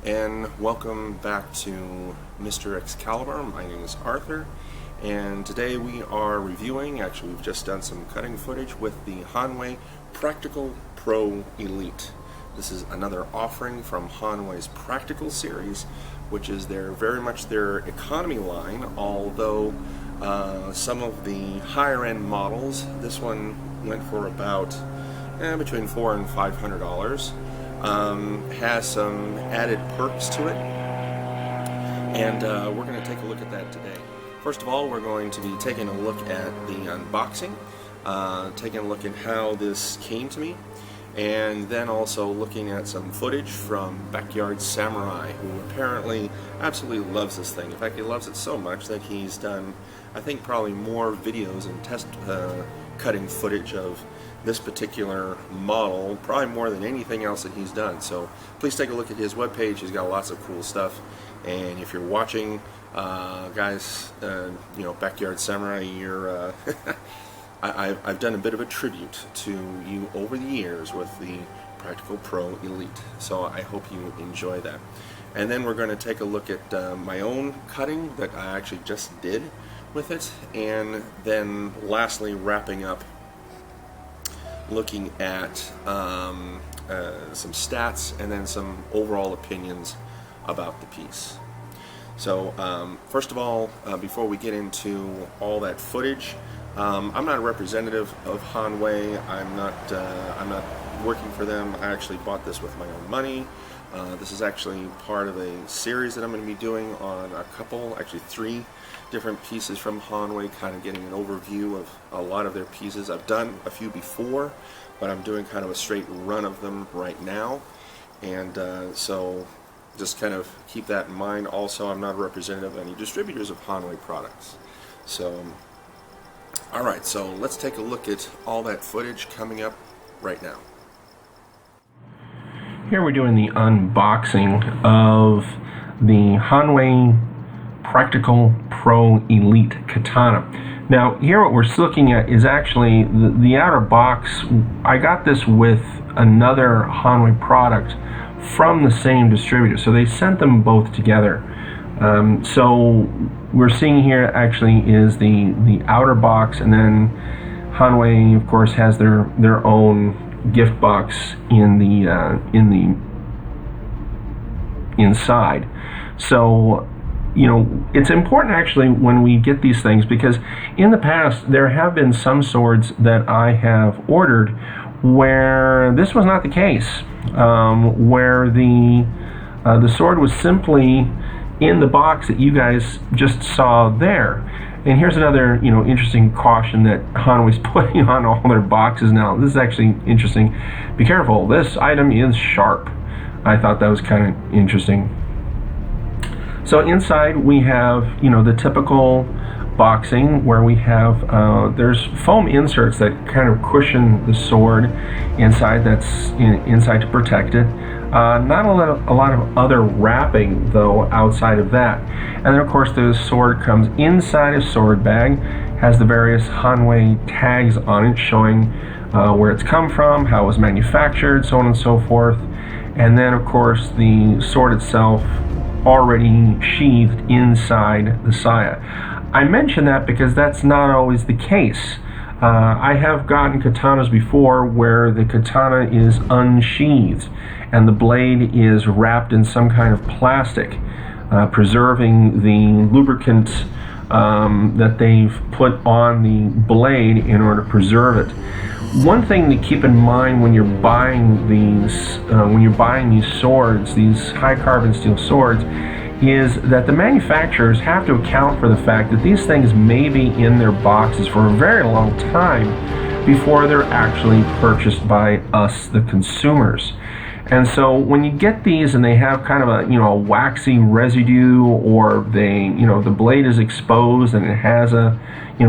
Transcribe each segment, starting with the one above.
and welcome back to Mr. Excalibur. My name is Arthur, and today we are reviewing, actually we've just done some cutting footage with the Hanwei Practical Pro Elite. This is another offering from Hanwei's Practical series, which is very much their economy line, although some of the higher end models, this one went for about between $400 and $500. Has some added perks to it, and we're going to take a look at that today. First of all, we're going to be taking a look at the unboxing, taking a look at how this came to me, and then also looking at some footage from Backyard Samurai, who apparently absolutely loves this thing. In fact, he loves it so much that he's done, I think, probably more videos and test cutting footage of this particular model, probably more than anything else that he's done. So please take a look at his webpage. He's got lots of cool stuff. And if you're watching, guys, Backyard Samurai, you're I've done a bit of a tribute to you over the years with the Practical Pro Elite. So I hope you enjoy that. And then we're going to take a look at my own cutting that I actually just did with it, and then lastly wrapping up looking at some stats and then some overall opinions about the piece. So first of all, before we get into all that footage, I'm not a representative of Hanwei. I'm not working for them. I actually bought this with my own money. This is actually part of a series that I'm going to be doing on a couple, actually 3 different pieces from Hanwei, kind of getting an overview of a lot of their pieces. I've done a few before, but I'm doing kind of a straight run of them right now, and so just kind of keep that in mind. Also, I'm not a representative of any distributors of Hanwei products. So alright, so let's take a look at all that footage coming up right now. Here we're doing the unboxing of the Hanwei Practical Pro Elite Katana. Now here what we're looking at is actually the outer box. I got this with another Hanwei product from the same distributor, so they sent them both together. So we're seeing here actually is the outer box, and then Hanwei of course has their own gift box in the inside. So it's important actually when we get these things, because in the past there have been some swords that I have ordered where this was not the case, where the sword was simply in the box that you guys just saw there. And here's another interesting caution that Hanwei's putting on all their boxes now. This is actually interesting. Be careful, this item is sharp. I thought that was kind of interesting. So inside we have the typical boxing, where we have there's foam inserts that kind of cushion the sword inside, that's inside to protect it. Not a lot of other wrapping though outside of that. And then of course the sword comes inside a sword bag, has the various Hanwei tags on it showing where it's come from, how it was manufactured, so on and so forth. And then of course the sword itself already sheathed inside the saya. I mention that because that's not always the case. I have gotten katanas before where the katana is unsheathed and the blade is wrapped in some kind of plastic, preserving the lubricant that they've put on the blade in order to preserve it. One thing to keep in mind when you're buying these swords, these high carbon steel swords, is that the manufacturers have to account for the fact that these things may be in their boxes for a very long time before they're actually purchased by us, the consumers. And so when you get these and they have kind of a waxy residue, or the blade is exposed and it has a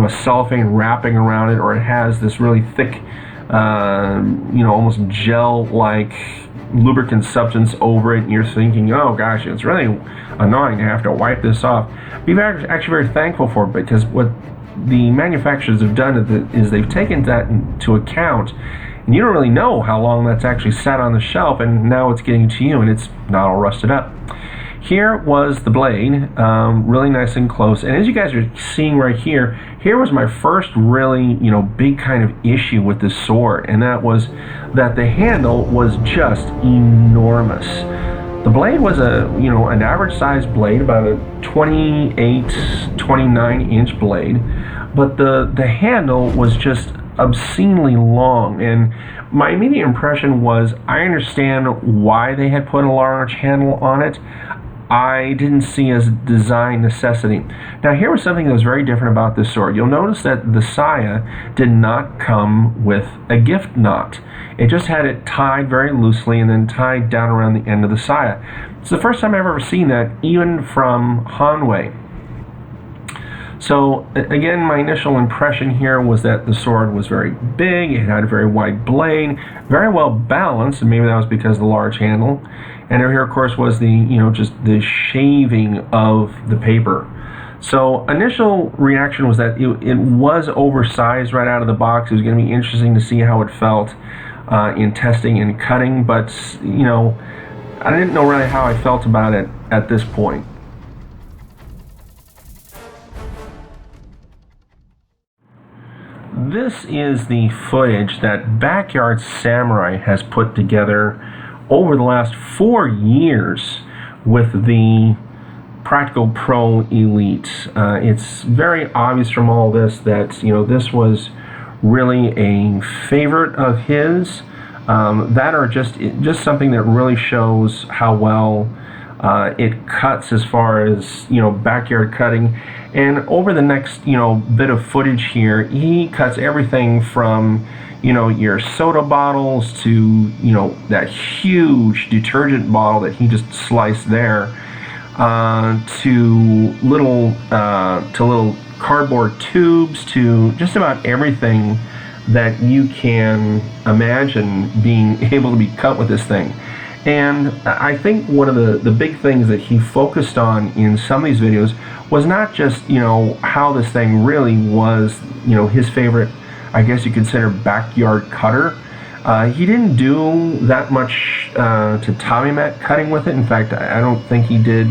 cellophane wrapping around it, or it has this really thick almost gel-like lubricant substance over it, and you're thinking, oh gosh, it's really annoying to have to wipe this off. We're actually very thankful for it, because what the manufacturers have done is they've taken that into account, and you don't really know how long that's actually sat on the shelf, and now it's getting to you and it's not all rusted up. here was the blade, really nice and close. And as you guys are seeing right here, here was my first really, big kind of issue with this sword, and that was that the handle was just enormous. The blade was an average sized blade, about a 28, 29-inch blade, but the handle was just obscenely long. And my immediate impression was, I understand why they had put a large handle on it. I didn't see as design necessity. Now here was something that was very different about this sword. You'll notice that the saya did not come with a gift knot. It just had it tied very loosely and then tied down around the end of the saya. It's the first time I've ever seen that, even from Hanwei. So again, my initial impression here was that the sword was very big, it had a very wide blade, very well balanced, and maybe that was because of the large handle. And here, of course, was the, just the shaving of the paper. So initial reaction was that it was oversized right out of the box. It was going to be interesting to see how it felt in testing and cutting, but, I didn't know really how I felt about it at this point. This is the footage that Backyard Samurai has put together over the last 4 years with the Practical Pro Elite. It's very obvious from all this that this was really a favorite of his. That or just something that really shows how well it cuts as far as backyard cutting. And over the next bit of footage here, he cuts everything from your soda bottles to that huge detergent bottle that he just sliced there, to little cardboard tubes, to just about everything that you can imagine being able to be cut with this thing. And I think one of the big things that he focused on in some of these videos was not just how this thing really was his favorite, I guess you consider, backyard cutter. He didn't do that much tatami mat cutting with it. In fact, I don't think he did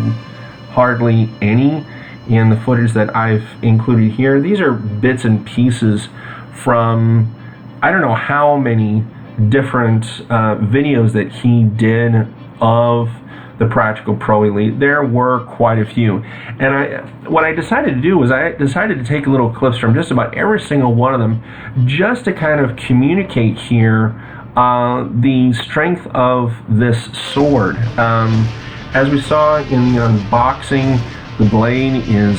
hardly any in the footage that I've included here. These are bits and pieces from I don't know how many different videos that he did of the Practical Pro Elite. There were quite a few, and what I decided to do was I decided to take little clips from just about every single one of them, just to kind of communicate here the strength of this sword. As we saw in the unboxing, the blade is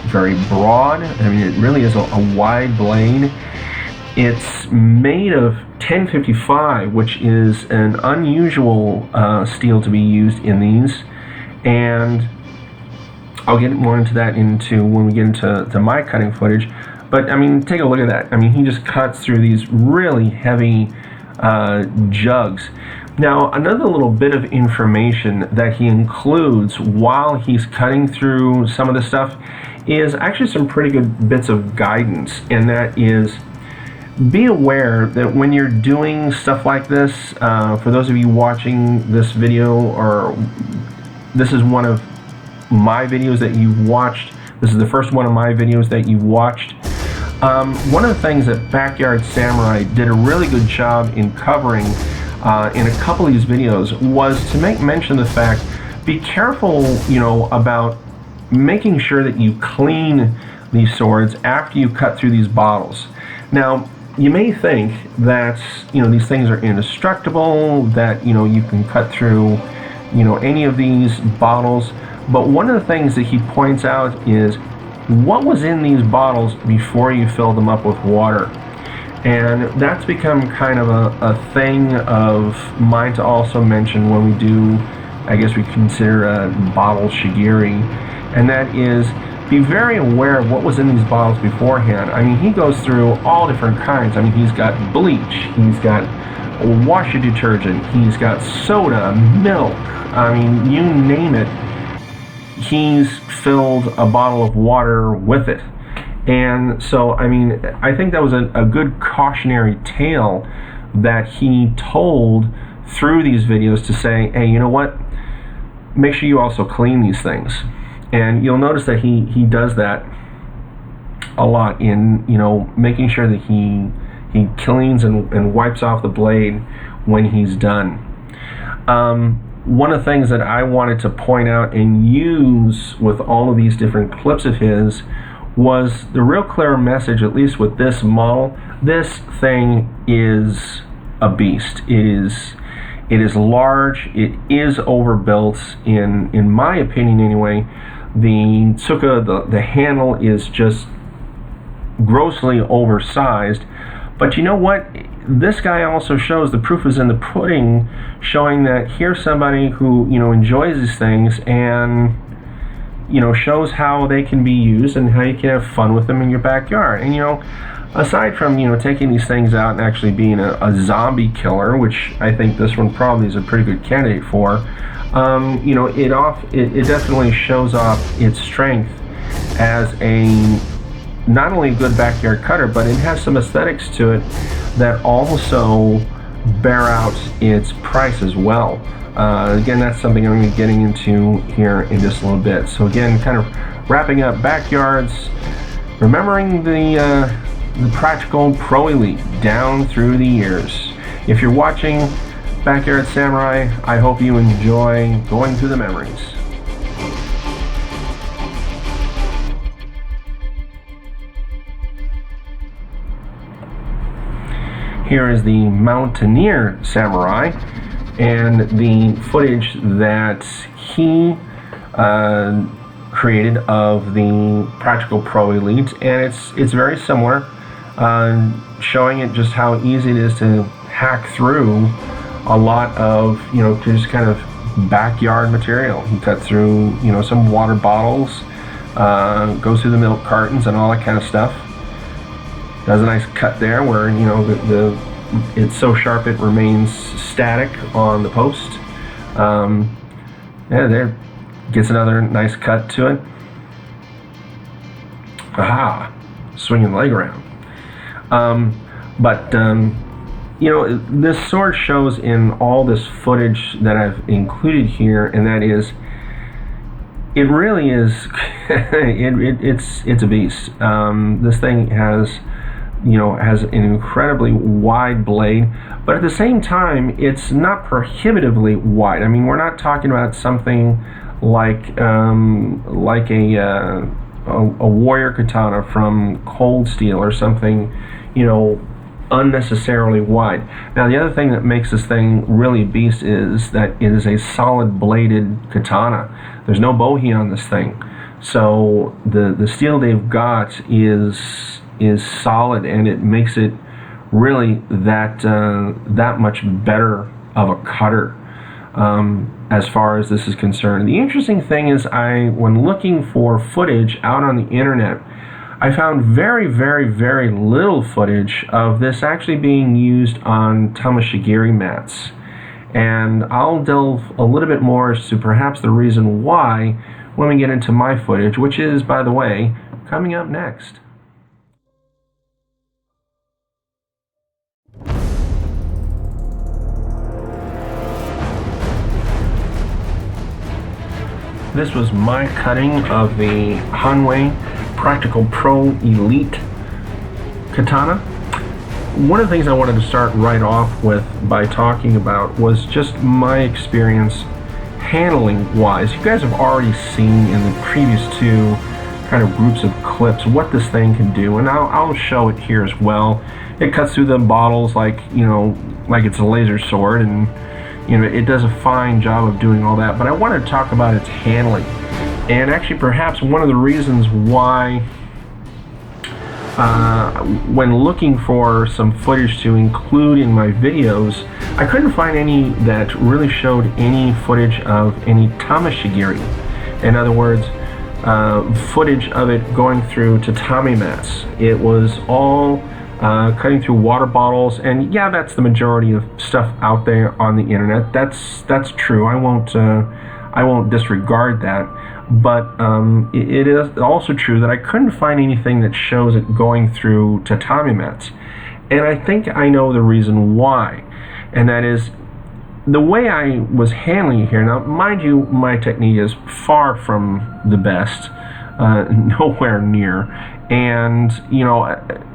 very broad. I mean, it really is a wide blade. It's made of 1055, which is an unusual steel to be used in these, and I'll get more into that when we get into my cutting footage. But I mean, take a look at that. I mean, he just cuts through these really heavy jugs. Now, another little bit of information that he includes while he's cutting through some of the stuff is actually some pretty good bits of guidance, and that is, be aware that when you're doing stuff like this, for those of you watching this video, or this is one of my videos that you've watched, this is the first one of my videos that you've watched, one of the things that Backyard Samurai did a really good job in covering in a couple of these videos was to make mention of the fact, be careful, about making sure that you clean these swords after you cut through these bottles. Now, you may think that these things are indestructible, that you can cut through any of these bottles, but one of the things that he points out is what was in these bottles before you fill them up with water. And that's become kind of a thing of mine to also mention when we do, I guess we consider a bottle shigiri, and that is, be very aware of what was in these bottles beforehand. I mean, he goes through all different kinds. I mean, he's got bleach, he's got washer detergent, he's got soda, milk, I mean, you name it, he's filled a bottle of water with it. And so, I mean, I think that was a good cautionary tale that he told through these videos to say, hey, you know what? make sure you also clean these things. And you'll notice that he does that a lot in, making sure that he cleans and wipes off the blade when he's done. One of the things that I wanted to point out and use with all of these different clips of his was the real clear message, at least with this model. This thing is a beast. It is large. It is overbuilt. In my opinion, anyway. The tsuka, the handle is just grossly oversized. But you know what? This guy also shows the proof is in the pudding, showing that here's somebody who enjoys these things and shows how they can be used and how you can have fun with them in your backyard. And aside from taking these things out and actually being a zombie killer, which I think this one probably is a pretty good candidate for, it definitely shows off its strength as a not only a good backyard cutter, but it has some aesthetics to it that also bear out its price as well. Again, that's something I'm going to be getting into here in just a little bit. So again, kind of wrapping up backyards, remembering the practical pro elite down through the years. If you're watching Backyard Samurai, I hope you enjoy going through the memories. Here is the Mountaineer Samurai and the footage that he created of the Practical Pro Elite, and it's very similar, showing it just how easy it is to hack through a lot of just kind of backyard material. He cut through some water bottles, goes through the milk cartons and all that kind of stuff. Does a nice cut there where it's so sharp it remains static on the post. There gets another nice cut to it. Aha, swinging the leg around. This sword shows in all this footage that I've included here, and that is, it really is, it's a beast. This thing has an incredibly wide blade, but at the same time, it's not prohibitively wide. I mean, we're not talking about something like a warrior katana from Cold Steel or something, unnecessarily wide. Now, the other thing that makes this thing really a beast is that it is a solid bladed katana. There's no bohea on this thing, so the steel they've got is solid, and it makes it really that much better of a cutter as far as this is concerned. The interesting thing is, when looking for footage out on the internet, I found very, very, very little footage of this actually being used on tamashigiri mats, and I'll delve a little bit more as to perhaps the reason why when we get into my footage, which is, by the way, coming up next. This was my cutting of the Hanwei Practical Pro Elite Katana. One of the things I wanted to start right off with by talking about was just my experience handling wise. You guys have already seen in the previous two kind of groups of clips what this thing can do, and I'll show it here as well. It cuts through the bottles like it's a laser sword, and it does a fine job of doing all that, but I want to talk about its handling. And actually, perhaps one of the reasons why, when looking for some footage to include in my videos, I couldn't find any that really showed any footage of any tamashigiri. In other words, footage of it going through tatami mats. It was all cutting through water bottles, and yeah, that's the majority of stuff out there on the internet. That's true. I won't disregard that, but it is also true that I couldn't find anything that shows it going through tatami mats, and I think I know the reason why, and that is the way I was handling it here, now mind you, my technique is far from the best, nowhere near, and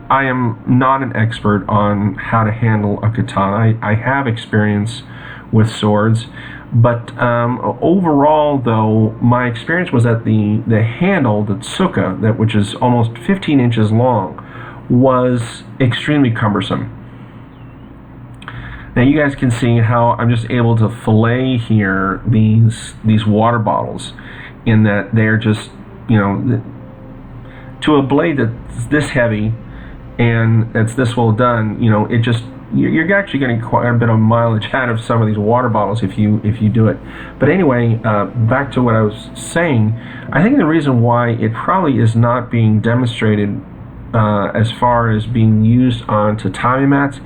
I am not an expert on how to handle a katana. I have experience with swords, but overall, though, my experience was that the handle, the tsuka, which is almost 15 inches long, was extremely cumbersome. Now you guys can see how I'm just able to fillet here these water bottles, in that they're just, to a blade that's this heavy and that's this well done, it just, you're actually getting quite a bit of mileage out of some of these water bottles if you do it. But anyway, back to what I was saying, I think the reason why it probably is not being demonstrated as far as being used on tatami mats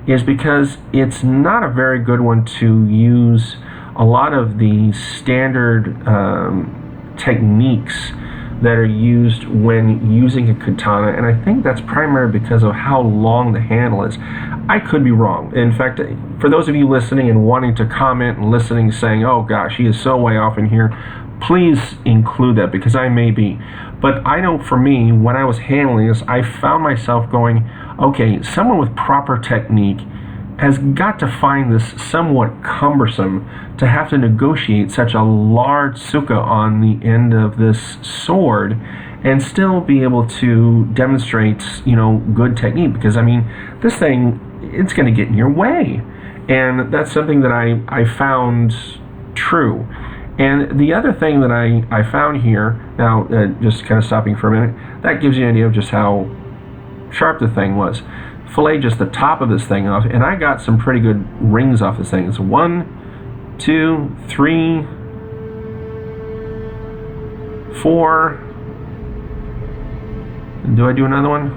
is because it's not a very good one to use a lot of the standard techniques that are used when using a katana, and I think that's primarily because of how long the handle is. I could be wrong. In fact, for those of you listening and wanting to comment and listening saying, oh gosh, he is so way off in here, please include that, because I may be. But I know for me, when I was handling this, I found myself going, okay, someone with proper technique has got to find this somewhat cumbersome to have to negotiate such a large tsuka on the end of this sword and still be able to demonstrate, good technique. Because, I mean, this thing, it's going to get in your way. And that's something that I found true. And the other thing that I found here, now just kind of stopping for a minute, that gives you an idea of just how sharp the thing was. Fillet just the top of this thing off, and I got some pretty good rings off this thing. It's 1, 2, 3, 4. Do I do another one?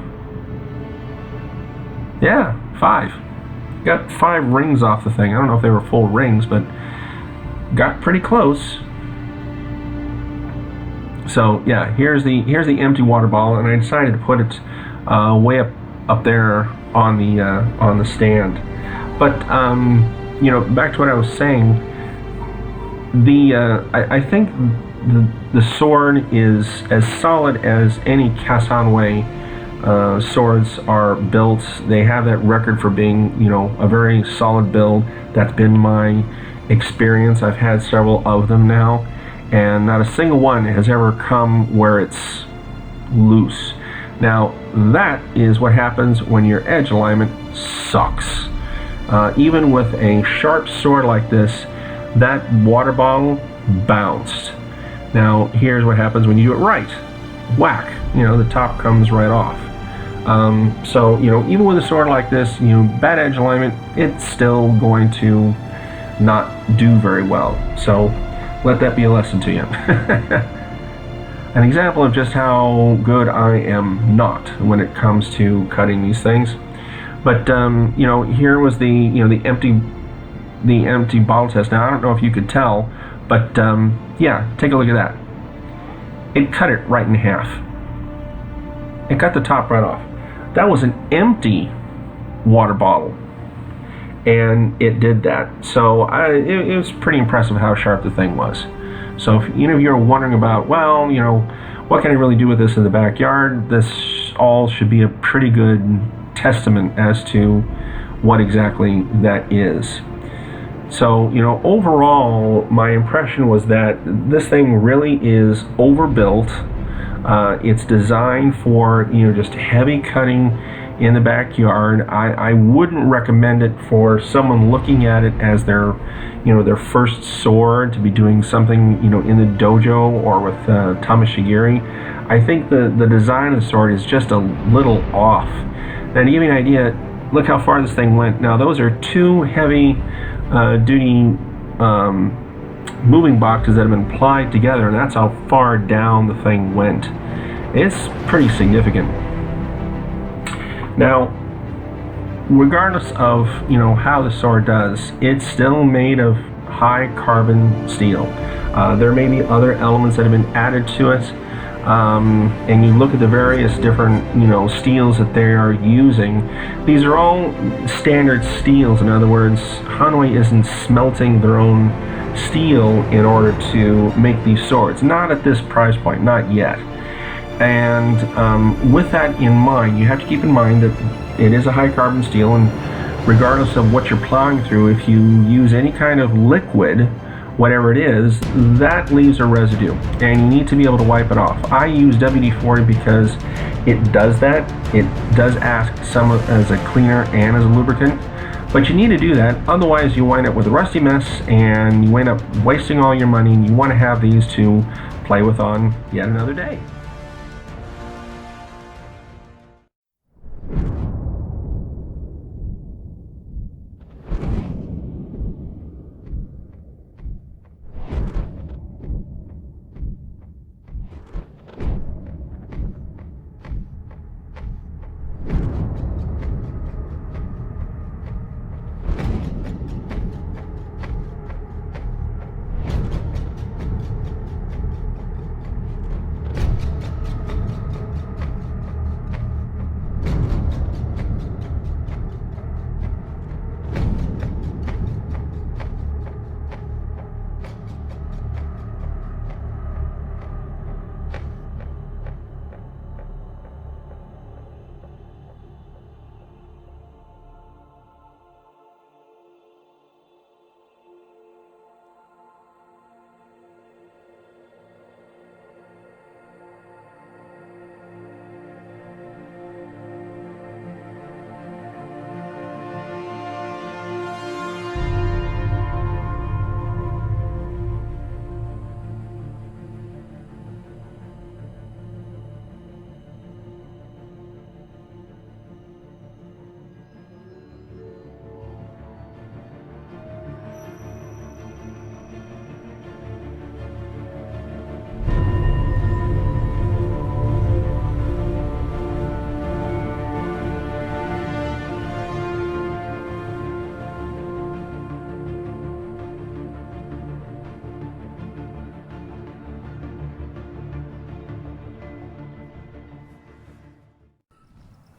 Yeah, 5. Got 5 rings off the thing. I don't know if they were full rings, but got pretty close. So yeah, here's the empty water bottle, and I decided to put it way up there on the stand. But back to what I was saying. I think the sword is as solid as any Hanwei swords are built. They have that record for being a very solid build. That's been my experience. I've had several of them now, and not a single one has ever come where it's loose. Now that is what happens when your edge alignment sucks. Even with a sharp sword like this, that water bottle bounced. Now here's what happens when you do it right. Whack, the top comes right off. So even with a sword like this, bad edge alignment, it's still going to not do very well. So let that be a lesson to you. An example of just how good I am not when it comes to cutting these things. But here was the empty bottle test. Now I don't know if you could tell, but yeah, take a look at that. It cut it right in half. It cut the top right off. That was an empty water bottle, and it did that. So it was pretty impressive how sharp the thing was. So if you're wondering about, well, what can I really do with this in the backyard, this all should be a pretty good testament as to what exactly that is. So overall, my impression was that this thing really is overbuilt. It's designed for just heavy cutting in the backyard. I wouldn't recommend it for someone looking at it as their first sword to be doing something in the dojo or with tamashigiri. I think the design of the sword is just a little off. Now to give you an idea, look how far this thing went. Now those are 2 heavy duty moving boxes that have been plied together, and that's how far down the thing went. It's pretty significant. Now, regardless of how the sword does, it's still made of high carbon steel. There may be other elements that have been added to it, and you look at the various different, steels that they are using, these are all standard steels. In other words, Hanwei isn't smelting their own steel in order to make these swords. Not at this price point, not yet. And with that in mind, you have to keep in mind that it is a high carbon steel, and regardless of what you're plowing through, if you use any kind of liquid, whatever it is, that leaves a residue, and you need to be able to wipe it off. I use WD-40 because it does that. It does act some as a cleaner and as a lubricant, but you need to do that, otherwise you wind up with a rusty mess and you wind up wasting all your money, and you want to have these to play with on yet another day.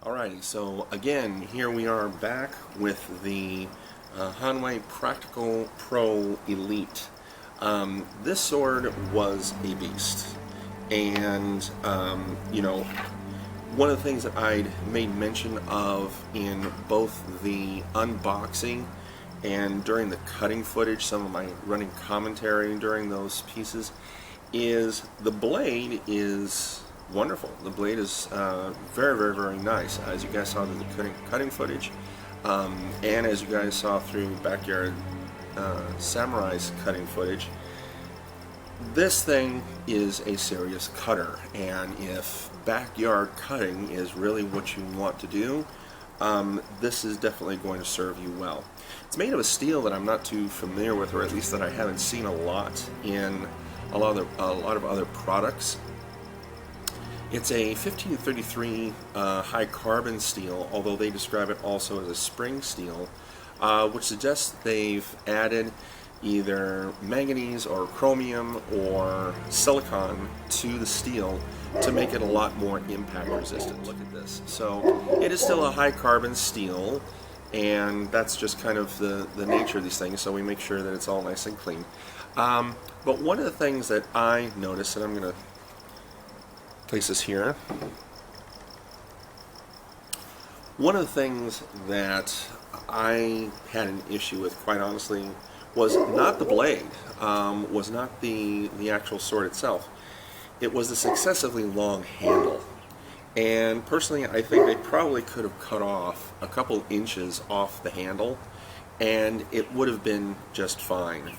Alrighty, so again, here we are back with the Hanwei Practical Pro Elite. This sword was a beast, and one of the things that I'd made mention of in both the unboxing and during the cutting footage, some of my running commentary during those pieces, is the blade is wonderful. The blade is very, very, very nice, as you guys saw in the cutting footage, and as you guys saw through Backyard Samurai's cutting footage. This thing is a serious cutter, and if backyard cutting is really what you want to do, this is definitely going to serve you well. It's made of a steel that I'm not too familiar with, or at least that I haven't seen a lot in a lot of other products. It's a 1533 high carbon steel, although they describe it also as a spring steel, which suggests they've added either manganese or chromium or silicon to the steel to make it a lot more impact resistant. Look at this. So it is still a high carbon steel, and that's just kind of the nature of these things, so we make sure that it's all nice and clean. But one of the things that I noticed, and I'm going to place this here, one of the things that I had an issue with, quite honestly, was not the blade, was not the actual sword itself. It was this excessively long handle. And personally, I think they probably could have cut off a couple inches off the handle, and it would have been just fine.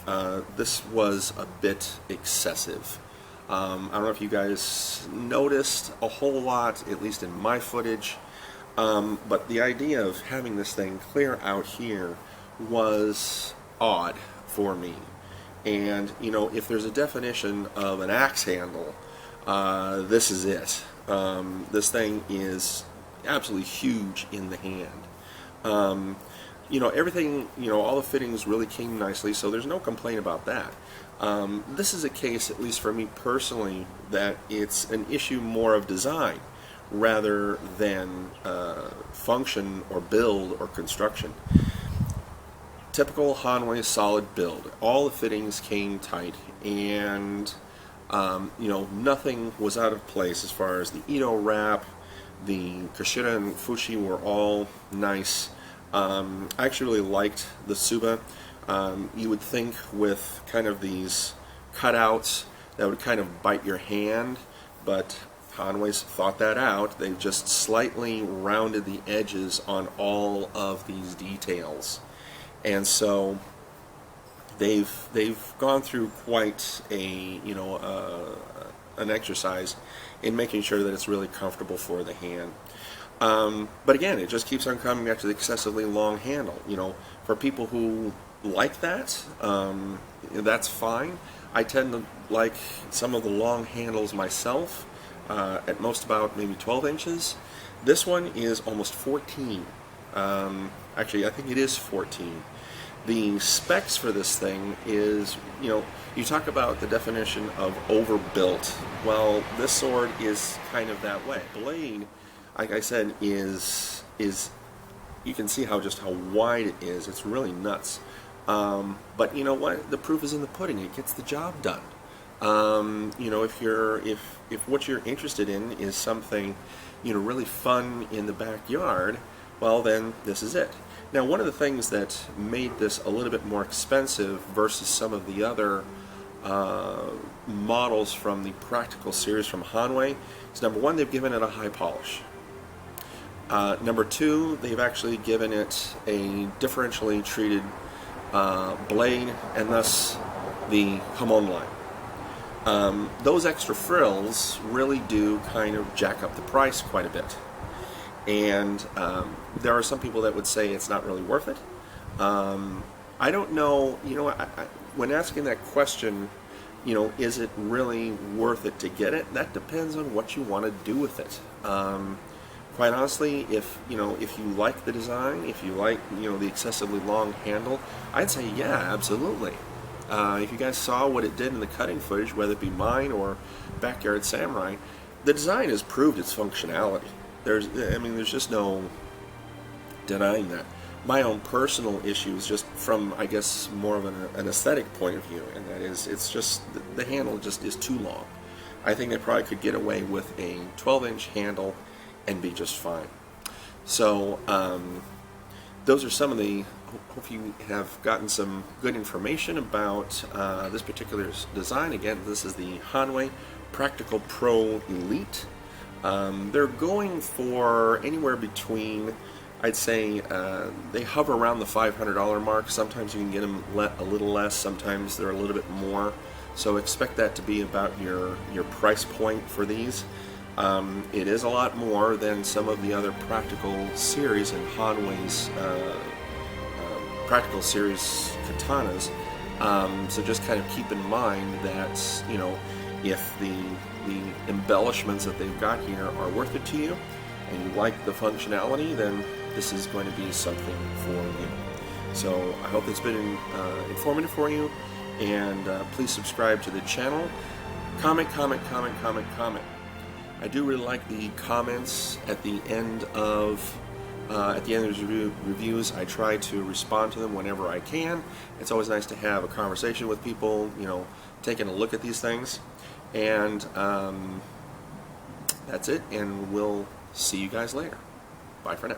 This was a bit excessive. I don't know if you guys noticed a whole lot, at least in my footage, but the idea of having this thing clear out here was odd for me. And if there's a definition of an axe handle, this is it. This thing is absolutely huge in the hand. Everything, all the fittings really came nicely, so there's no complaint about that. This is a case, at least for me personally, that it's an issue more of design rather than function or build or construction. Typical Hanwei solid build. All the fittings came tight, and nothing was out of place as far as the iaido wrap. The Kushida and Fushi were all nice. I actually really liked the tsuka. You would think with kind of these cutouts that would kind of bite your hand, but Hanwei's thought that out. They've just slightly rounded the edges on all of these details, and so they've gone through quite a an exercise in making sure that it's really comfortable for the hand. But again, it just keeps on coming back to the excessively long handle. For people who like that, that's fine. I tend to like some of the long handles myself, at most about maybe 12 inches. This one is almost 14. Actually, I think it is 14. The specs for this thing is, you talk about the definition of overbuilt. Well, this sword is kind of that way. Blade, like I said, is you can see how wide it is. It's really nuts. But you know what? The proof is in the pudding. It gets the job done. If what you're interested in is something, really fun in the backyard, well, then this is it. Now, one of the things that made this a little bit more expensive versus some of the other models from the practical series from Hanwei is, number one, they've given it a high polish. Number two, they've actually given it a differentially treated blade, and thus the hamon line. Those extra frills really do kind of jack up the price quite a bit. And there are some people that would say it's not really worth it. I don't know, when asking that question, is it really worth it to get it? That depends on what you want to do with it. Quite honestly, if you like the design, if you like the excessively long handle, I'd say yeah, absolutely. If you guys saw what it did in the cutting footage, whether it be mine or Backyard Samurai, the design has proved its functionality. There's just no denying that. My own personal issue is just from, I guess, more of an aesthetic point of view, and that is, it's just the handle just is too long. I think they probably could get away with a 12-inch handle and be just fine. So those are some of the, hope you have gotten some good information about this particular design. Again, this is the Hanwei Practical Pro Elite. They're going for anywhere between, I'd say, they hover around the $500 mark. Sometimes you can get them a little less, sometimes they're a little bit more. So expect that to be about your price point for these. It is a lot more than some of the other practical series in Hanwei's practical series katanas. So just kind of keep in mind that, if the embellishments that they've got here are worth it to you and you like the functionality, then this is going to be something for you. So I hope it's been informative for you, and please subscribe to the channel. Comment. I do really like the comments at the end of these reviews. I try to respond to them whenever I can. It's always nice to have a conversation with people, taking a look at these things. And that's it, and we'll see you guys later. Bye for now.